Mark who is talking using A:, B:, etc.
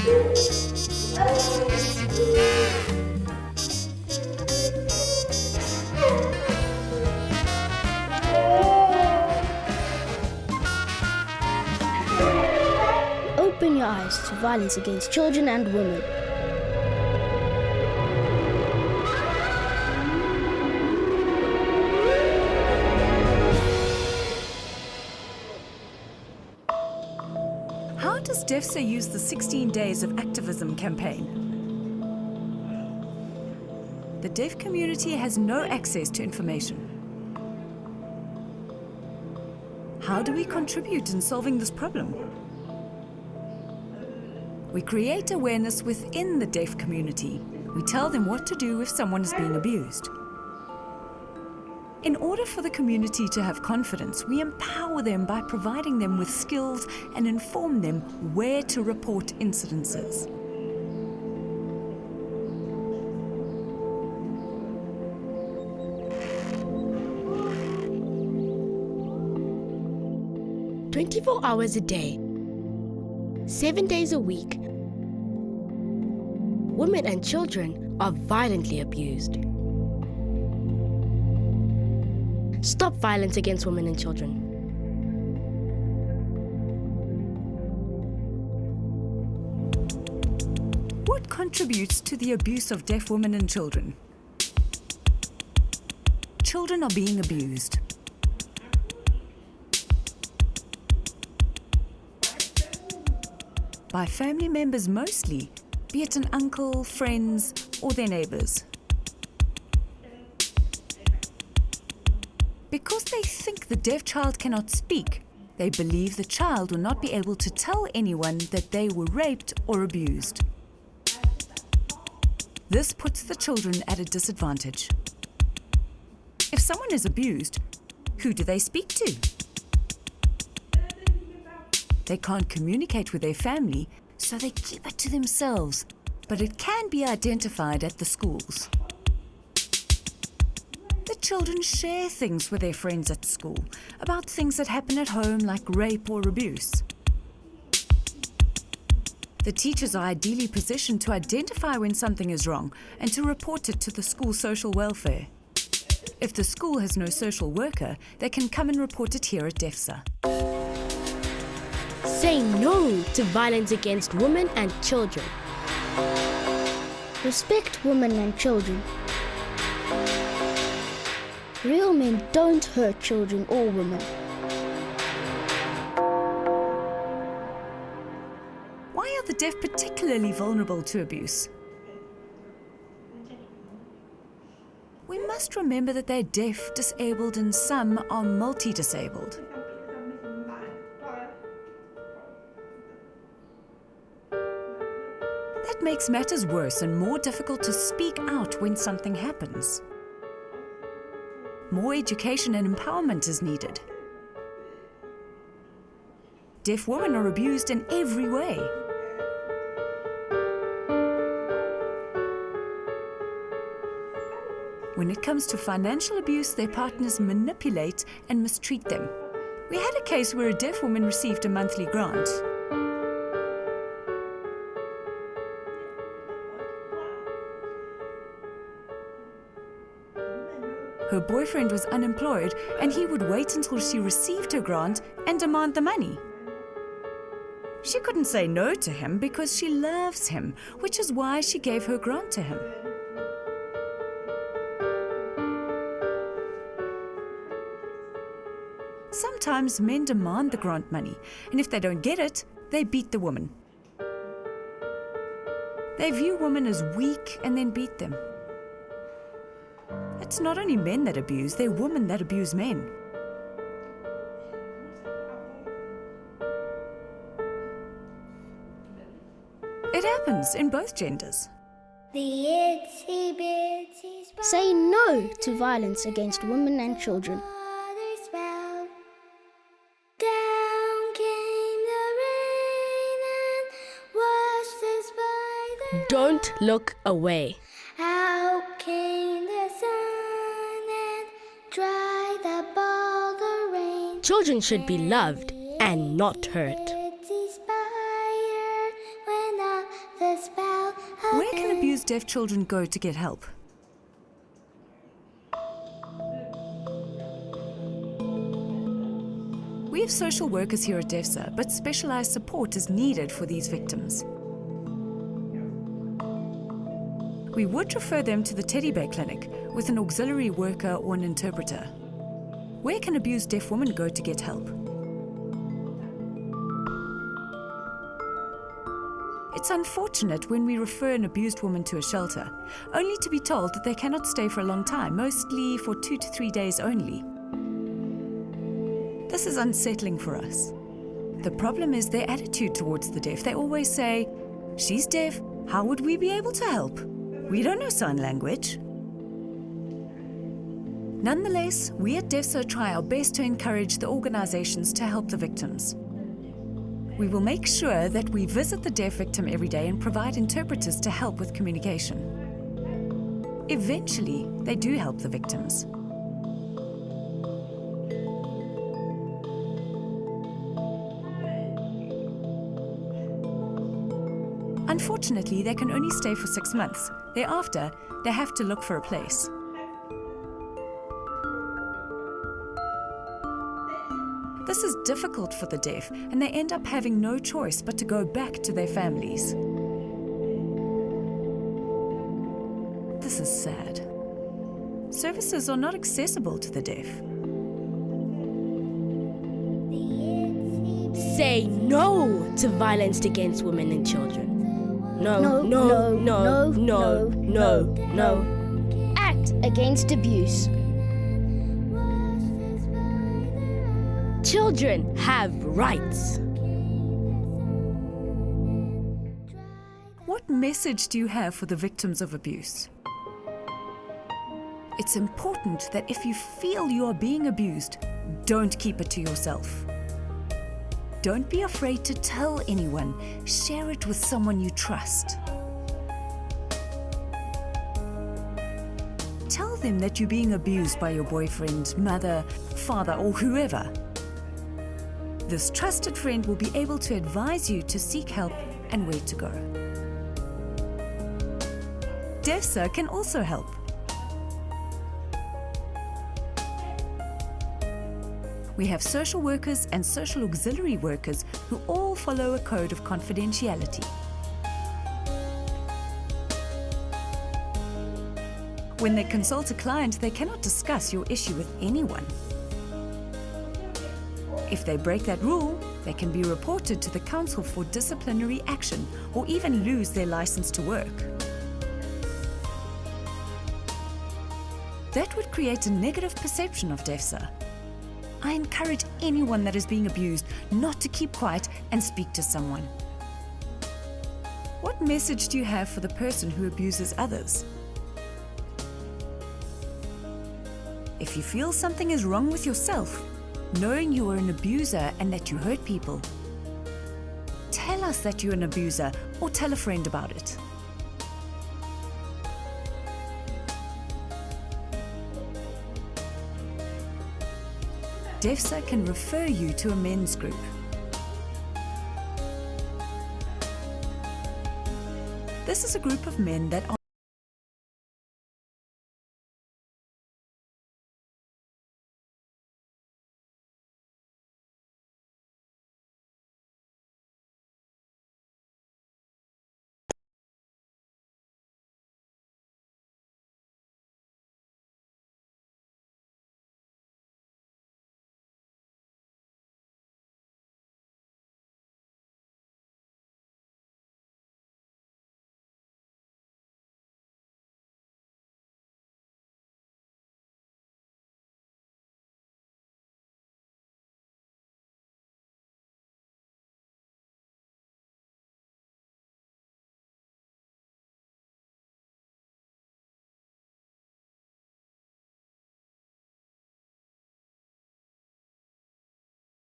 A: Open your eyes to violence against children and women.
B: How does DeafTV use the 16 Days of Activism campaign? The deaf community has no access to information. How do we contribute in solving this problem? We create awareness within the deaf community. We tell them what to do if someone is being abused. In order for the community to have confidence, we empower them by providing them with skills and inform them where to report incidences.
A: "24 hours a day, 7 days a week, women and children are violently abused. Stop violence against women and children."
B: What contributes to the abuse of deaf women and children? Children are being abused. By family members mostly, be it an uncle, friends, or their neighbors. Because they think the deaf child cannot speak, they believe the child will not be able to tell anyone that they were raped or abused. This puts the children at a disadvantage. If someone is abused, who do they speak to? They can't communicate with their family, so they keep it to themselves, but it can be identified at the schools. The children share things with their friends at school about things that happen at home, like rape or abuse. The teachers are ideally positioned to identify when something is wrong and to report it to the school social welfare. If the school has no social worker, they can come and report it here at DeafTV.
A: Say no to violence against women and children. Respect women and children. Real men don't hurt children or women.
B: Why are the deaf particularly vulnerable to abuse? We must remember that they're deaf, disabled, and some are multi-disabled. That makes matters worse and more difficult to speak out when something happens. More education and empowerment is needed. Deaf women are abused in every way. When it comes to financial abuse, their partners manipulate and mistreat them. We had a case where a deaf woman received a monthly grant. Her boyfriend was unemployed, and he would wait until she received her grant and demand the money. She couldn't say no to him because she loves him, which is why she gave her grant to him. Sometimes men demand the grant money, and if they don't get it, they beat the woman. They view women as weak and then beat them. It's not only men that abuse, they're women that abuse men. It happens in both genders.
A: Say no to violence against women and children. Don't look away.
C: Out came the sun and dried up all the rain.
A: Children should be loved and not hurt.
C: It's inspired when the
B: deaf children go to get help? We have social workers here at DEFSA, but specialized support is needed for these victims. We would refer them to the Teddy Bear Clinic with an auxiliary worker or an interpreter. Where can abused deaf women go to get help? It's unfortunate when we refer an abused woman to a shelter, only to be told that they cannot stay for a long time, mostly for 2 to 3 days only. This is unsettling for us. The problem is their attitude towards the deaf. They always say, "She's deaf, how would we be able to help? We don't know sign language." Nonetheless, we at DEFSA try our best to encourage the organizations to help the victims. We will make sure that we visit the deaf victim every day and provide interpreters to help with communication. Eventually, they do help the victims. Unfortunately, they can only stay for 6 months. Thereafter, they have to look for a place. This is difficult for the deaf, and they end up having no choice but to go back to their families. This is sad. Services are not accessible to the deaf.
A: Say no to violence against women and children. No, no, no, no, no, no.
C: Act against abuse.
A: Children have rights.
B: What message do you have for the victims of abuse? It's important that if you feel you are being abused, don't keep it to yourself. Don't be afraid to tell anyone. Share it with someone you trust. Tell them that you're being abused by your boyfriend, mother, father, or whoever. This trusted friend will be able to advise you to seek help and where to go. DEFSA can also help. We have social workers and social auxiliary workers who all follow a code of confidentiality. When they consult a client, they cannot discuss your issue with anyone. If they break that rule, they can be reported to the Council for Disciplinary Action or even lose their license to work. That would create a negative perception of DEFSA. I encourage anyone that is being abused not to keep quiet and speak to someone. What message do you have for the person who abuses others? If you feel something is wrong with yourself, knowing you are an abuser and that you hurt people, tell us that you're an abuser or tell a friend about it. DEFSA can refer you to a men's group. This is a group of men that